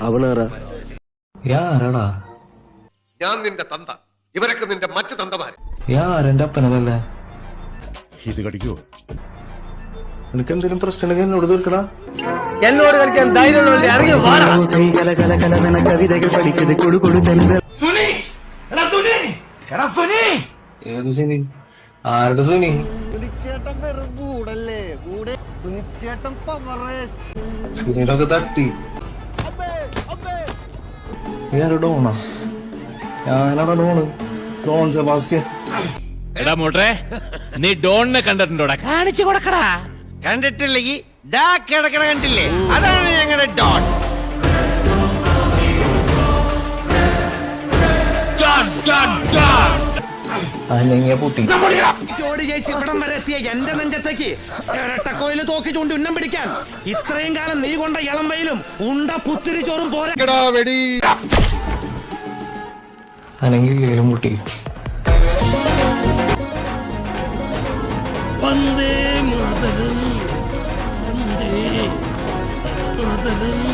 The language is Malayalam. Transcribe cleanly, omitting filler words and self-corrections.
അവനാരാ? യാരടാ? ഞാൻ നിന്റെ തന്ത, ഇവരൊക്കെ നിന്റെ മറ്റു തന്തമാര്. യാരെന്റെ അപ്പനതല്ലേ? ഇത് കടിക്കോ? നിനക്ക് എന്തെങ്കിലും പ്രശ്നമുണ്ടെങ്കിൽ എന്നോട് തീർക്കടാ. എന്നോട് കളിക്കാൻ ധൈര്യമുള്ളവരുടെ ഇറങ്ങി ഏത് സുനി? ആരുടെ സുനി? സുനിയിലൊക്കെ തട്ടി. നീ ആരുടെ ഡോണാ? ഞാനാടാ ഡോണ്. Don Sebastian. എടാ മോട്ടെ, നീ ഡോണിനെ കണ്ടിട്ടുണ്ടോടാ? കാണിച്ചു കൊടുക്കടാ. കണ്ടിട്ടില്ലെങ്കിൽ കിടക്കണ കണ്ടില്ലേ? അതാണ് ഞങ്ങളുടെ ഡോൺ. അല്ലെങ്കിൽ പൊട്ടി. ഇവിടം വരെ എത്തിയ എന്റെ നെഞ്ചത്തേക്ക് ഇരട്ടക്കോയില് തോക്കി ചൂണ്ടി ഉന്നം പിടിക്കാൻ ഇത്രയും കാലം നീ കൊണ്ട ഇളം വെയിലും ഉണ്ട പുത്തിരി ചോറും പോരാ. അല്ലെങ്കിൽ ഇല്ലേലും പൊട്ടി. വന്ദേ മാതരം, വന്ദേ മാതരം.